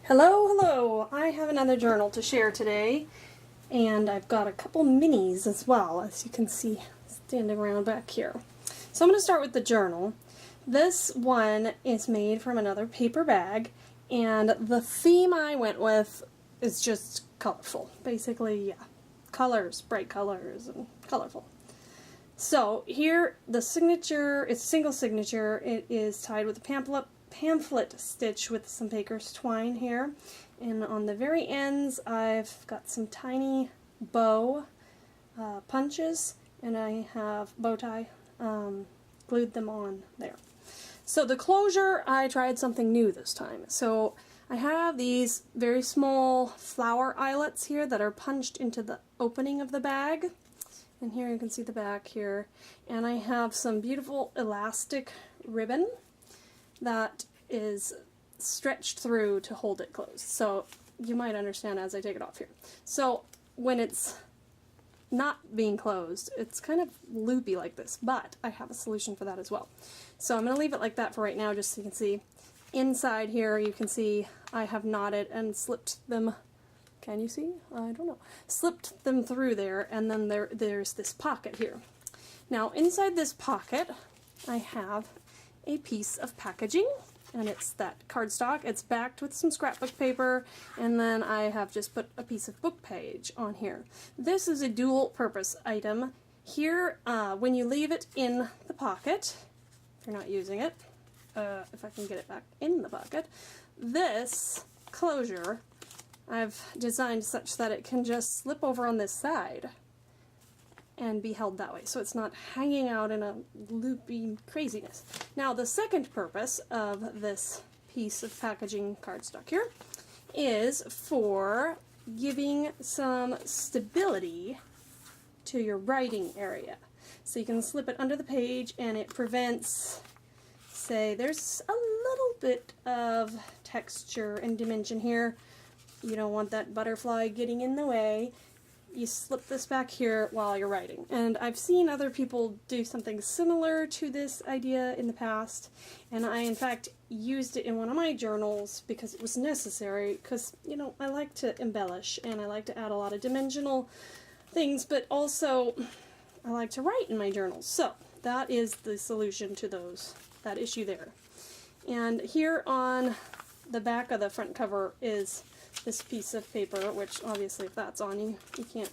Hello, hello! I have another journal to share today, and I've got a couple minis as well, as you can see standing around back here. So I'm going to start with the journal. This one is made from another paper bag, and the theme I went with is just colorful. Basically, yeah, colors, bright colors, and colorful. So here, the signature, it's single signature. It is tied with a pamphlet stitch with some baker's twine here, and on the very ends I've got some tiny bow punches, and I have bow tie glued them on there. So the closure, I tried something new this time. So I have these very small flower eyelets here that are punched into the opening of the bag, and here you can see the back here, and I have some beautiful elastic ribbon that is stretched through to hold it closed. So you might understand as I take it off here. So when it's not being closed, it's kind of loopy like this, but I have a solution for that as well. So I'm going to leave it like that for right now, just so you can see. Inside here you can see I have knotted and slipped them. Can you see? I don't know. Slipped them through there, and then there's this pocket here. Now inside this pocket I have a piece of packaging, and it's that cardstock. It's backed with some scrapbook paper, and then I have just put a piece of book page on here. This is a dual purpose item. Here, when you leave it in the pocket, if you're not using it, if I can get it back in the pocket, this closure I've designed such that it can just slip over on this side and be held that way, so it's not hanging out in a loopy craziness. Now the second purpose of this piece of packaging cardstock here is for giving some stability to your writing area. So you can slip it under the page, and it prevents, say, there's a little bit of texture and dimension here. You don't want that butterfly getting in the way. You slip this back here while you're writing. And I've seen other people do something similar to this idea in the past, and I in fact used it in one of my journals because it was necessary, because, you know, I like to embellish and I like to add a lot of dimensional things, but also I like to write in my journals. So that is the solution to that issue there. And here on the back of the front cover is this piece of paper, which obviously if that's on you, you can't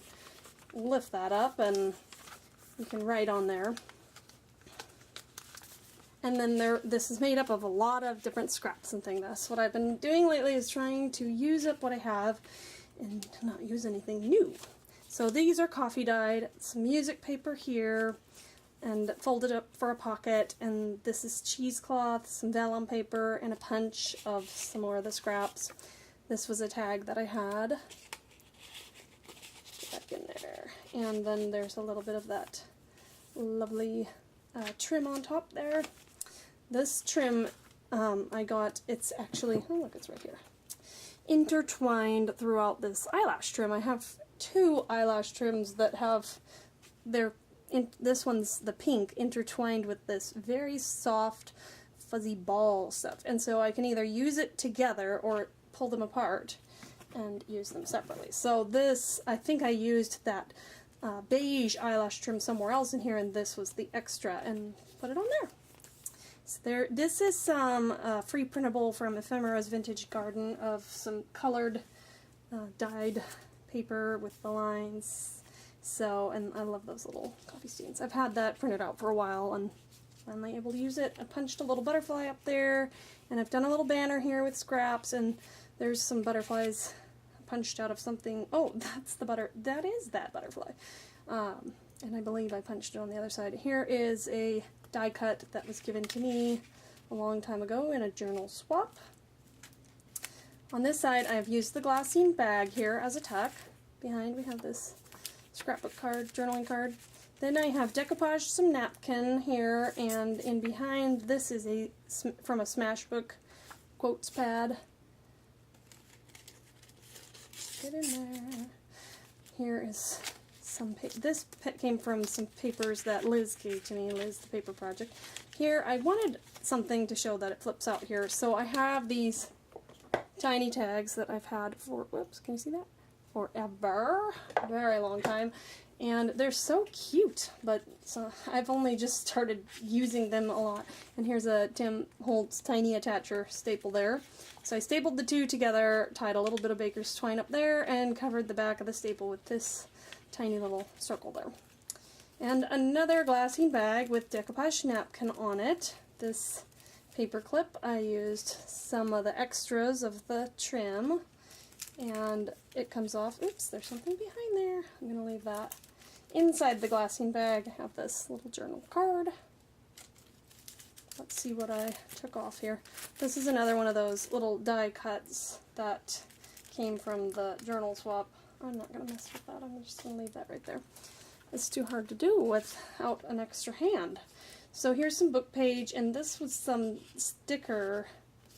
lift that up, and you can write on there. And then this is made up of a lot of different scraps and things. That's what I've been doing lately, is trying to use up what I have and not use anything new. So these are coffee dyed, some music paper here, and folded up for a pocket, and this is cheesecloth, some vellum paper, and a punch of some more of the scraps. This was a tag that I had. Get back in there. And then there's a little bit of that lovely trim on top there. This trim I got, it's actually, oh look, it's right here, intertwined throughout this eyelash trim. I have two eyelash trims that have this one's the pink intertwined with this very soft fuzzy ball stuff. And so I can either use it together or pull them apart and use them separately. So this, I think I used that beige eyelash trim somewhere else in here, and this was the extra, and put it on there. So this is some free printable from Ephemera's Vintage Garden of some colored dyed paper with the lines. So, and I love those little coffee stains. I've had that printed out for a while and finally able to use it. I punched a little butterfly up there, and I've done a little banner here with scraps, and there's some butterflies punched out of something. Oh, that is that butterfly. And I believe I punched it on the other side. Here is a die cut that was given to me a long time ago in a journal swap. On this side, I've used the glassine bag here as a tuck. Behind we have this scrapbook card, journaling card. Then I have decoupaged some napkin here, and in behind this is from a Smashbook quotes pad. Get in there. Here is some this came from some papers that Liz gave to me, Liz the Paper Project. Here I wanted something to show that it flips out here, so I have these tiny tags that I've had for, whoops, can you see that? Forever, very long time, and they're so cute, but so I've only just started using them a lot. And here's a Tim Holtz tiny attacher staple there. So I stapled the two together, tied a little bit of baker's twine up there, and covered the back of the staple with this tiny little circle there. And another glassine bag with decoupage napkin on it. This paper clip, I used some of the extras of the trim, and it comes off. Oops, there's something behind there. I'm going to leave that. Inside the glassine bag, I have this little journal card. Let's see what I took off here. This is another one of those little die cuts that came from the journal swap. I'm not going to mess with that. I'm just going to leave that right there. It's too hard to do without an extra hand. So here's some book page, and this was some sticker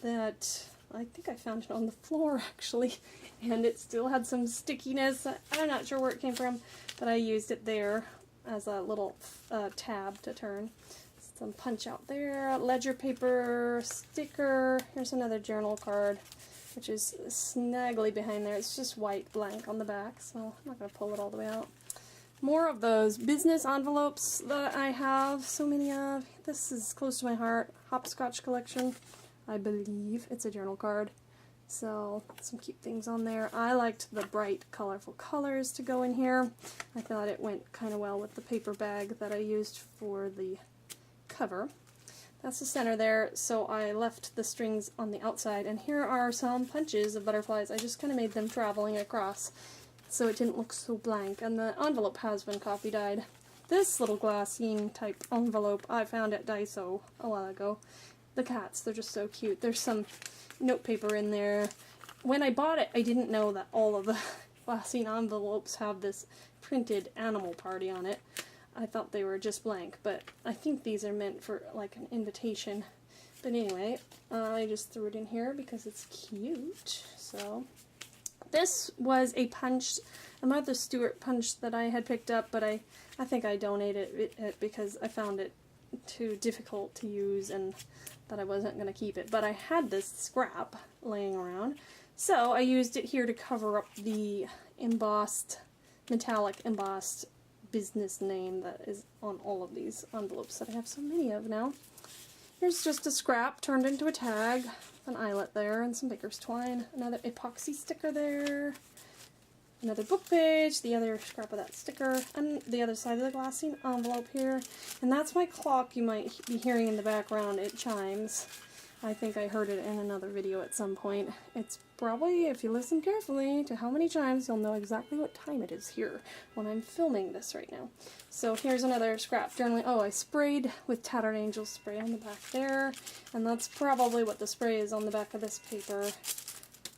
that I think I found it on the floor actually, and it still had some stickiness. I'm not sure where it came from, but I used it there as a little tab to turn. Some punch out there, ledger paper, sticker. Here's another journal card, which is snagly behind there. It's just white blank on the back, so I'm not going to pull it all the way out. More of those business envelopes that I have so many of. This is close to my heart. Hopscotch collection, I believe. It's a journal card. So, some cute things on there. I liked the bright, colorful colors to go in here. I thought it went kind of well with the paper bag that I used for the cover. That's the center there, so I left the strings on the outside. And here are some punches of butterflies. I just kind of made them traveling across, so it didn't look so blank, and the envelope has been coffee dyed. This little glassine type envelope I found at Daiso a while ago. The cats, they're just so cute. There's some note paper in there. When I bought it, I didn't know that all of the glassine envelopes have this printed animal party on it. I thought they were just blank, but I think these are meant for like an invitation. But anyway, I just threw it in here because it's cute. So this was a punch, a Martha Stewart punch that I had picked up, but I think I donated it because I found it too difficult to use and that I wasn't going to keep it. But I had this scrap laying around, so I used it here to cover up the embossed, metallic embossed business name that is on all of these envelopes that I have so many of now. Here's just a scrap turned into a tag, an eyelet there, and some baker's twine. Another epoxy sticker there. Another book page, the other scrap of that sticker, and the other side of the glassine envelope here. And that's my clock you might be hearing in the background. It chimes. I think I heard it in another video at some point. It's probably, if you listen carefully to how many chimes, you'll know exactly what time it is here when I'm filming this right now. So here's another scrap journaling. Oh, I sprayed with Tattered Angel spray on the back there, and that's probably what the spray is on the back of this paper.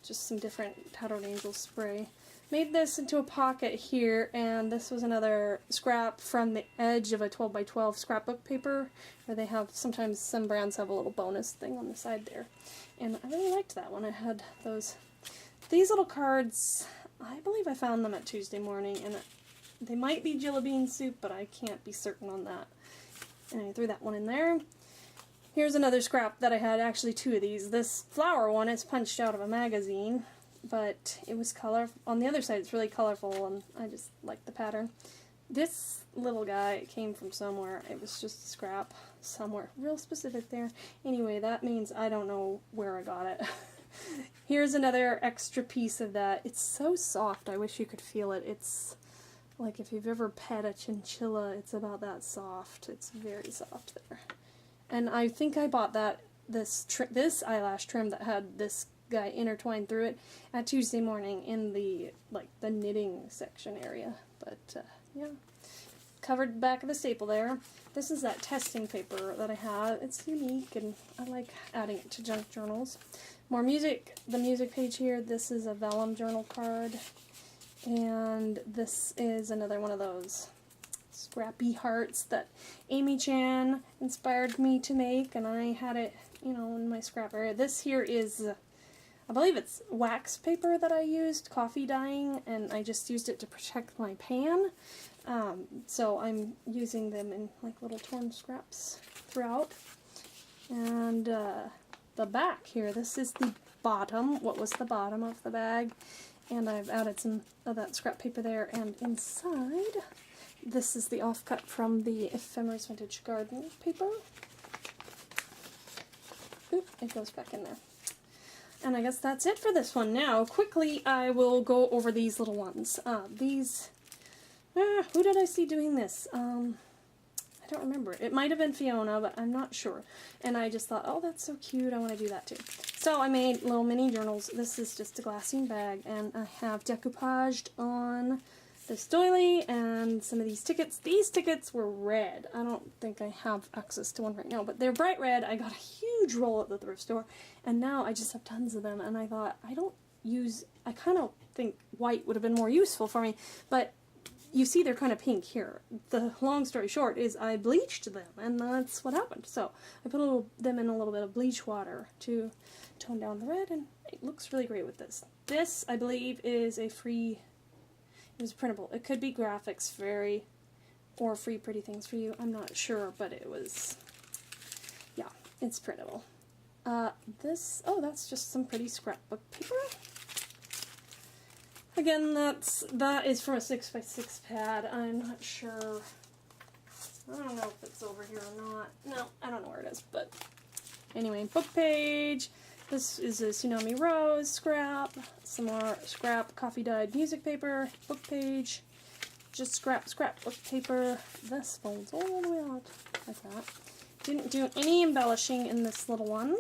Just some different Tattered Angel spray. Made this into a pocket here, and this was another scrap from the edge of a 12 by 12 scrapbook paper, where they have, sometimes some brands have a little bonus thing on the side there. And I really liked that one. I had these little cards, I believe I found them at Tuesday Morning, and they might be Jilla Bean Soup, but I can't be certain on that. And I threw that one in there. Here's another scrap that I had, actually two of these. This flower one is punched out of a magazine, but it was colorful. On the other side, it's really colorful, and I just like the pattern. This little guy came from somewhere. It was just a scrap somewhere. Real specific there. Anyway, that means I don't know where I got it. Here's another extra piece of that. It's so soft. I wish you could feel it. It's like if you've ever pet a chinchilla, it's about that soft. It's very soft there. And I think I bought that this eyelash trim that had this guy intertwined through it at Tuesday Morning in the knitting section area. But yeah, covered back of the staple there. This is that testing paper that I have. It's unique, and I like adding it to junk journals. More music. The music page here. This is a vellum journal card, and this is another one of those scrappy hearts that Amy Chan inspired me to make, and I had it, in my scrap area. This here is, I believe it's wax paper that I used, coffee dyeing, and I just used it to protect my pan. So I'm using them in like little torn scraps throughout. And the back here, this is the bottom, what was the bottom of the bag, and I've added some of that scrap paper there, and inside, this is the offcut from the Ephemeris Vintage Garden paper. Oop, it goes back in there. And I guess that's it for this one. Now, quickly, I will go over these little ones. Who did I see doing this? I don't remember. It might have been Fiona, but I'm not sure. And I just thought, oh, that's so cute, I want to do that too. So I made little mini journals. This is just a glassine bag, and I have decoupaged on this doily and some of these tickets. These tickets were red. I don't think I have access to one right now, but they're bright red. I got a huge roll at the thrift store, and now I just have tons of them, and I thought, I kind of think white would have been more useful for me, but you see they're kind of pink here. The long story short is I bleached them, and that's what happened. So I put them in a little bit of bleach water to tone down the red, and it looks really great with this. This, I believe, is it was printable. It could be graphics or free pretty things for you. I'm not sure, but it was, yeah, it's printable. That's just some pretty scrapbook paper. Again, that is from a 6x6 pad. I'm not sure. I don't know if it's over here or not. No, I don't know where it is, but anyway, book page. This is a Tsunami Rose scrap. Some more scrap coffee-dyed music paper. Book page. Just scrap book paper. This folds all the way out like that. Didn't do any embellishing in this little one.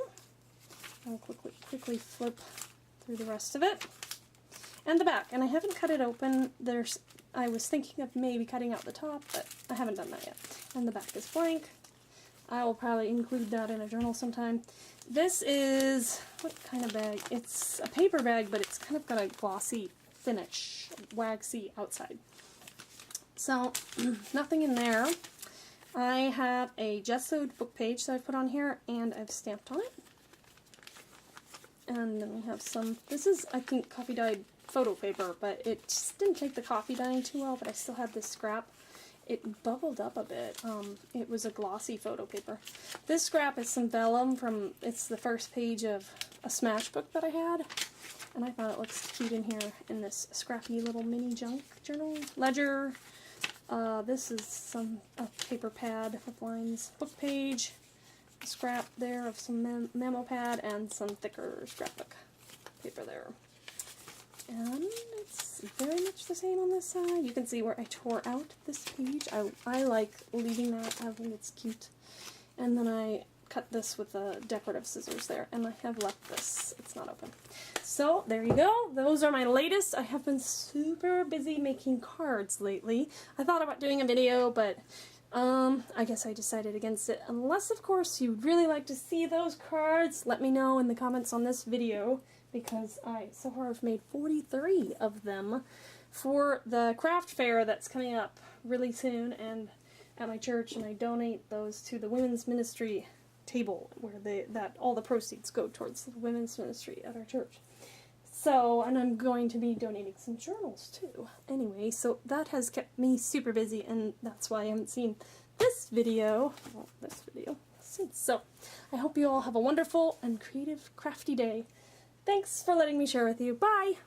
I'll quickly flip through the rest of it. And the back, and I haven't cut it open. I was thinking of maybe cutting out the top, but I haven't done that yet. And the back is blank. I will probably include that in a journal sometime. This is, what kind of bag? It's a paper bag, but it's kind of got a glossy finish, waxy outside. So, nothing in there. I have a gessoed book page that I've put on here, and I've stamped on it. And then we have some, this is, I think, coffee-dyed photo paper, but it just didn't take the coffee dyeing too well, but I still had this scrap. It bubbled up a bit. It was a glossy photo paper. This scrap is some vellum it's the first page of a Smash book that I had, and I thought it looks cute in here in this scrappy little mini junk journal. Ledger. This is a paper pad with lines. Book page. A scrap there of some memo pad and some thicker scrapbook paper there. And it's very much the same on this side. You can see where I tore out this page. I like leaving that. I think it's cute. And then I cut this with the decorative scissors there, and I have left this. It's not open. So there you go. Those are my latest. I have been super busy making cards lately. I thought about doing a video, but I guess I decided against it. Unless, of course, you'd really like to see those cards, let me know in the comments on this video, because I so far have made 43 of them for the craft fair that's coming up really soon and at my church, and I donate those to the women's ministry table where all the proceeds go towards the women's ministry at our church. So, and I'm going to be donating some journals too. Anyway, so that has kept me super busy, and that's why I haven't seen this video since. So, I hope you all have a wonderful and creative, crafty day. Thanks for letting me share with you. Bye!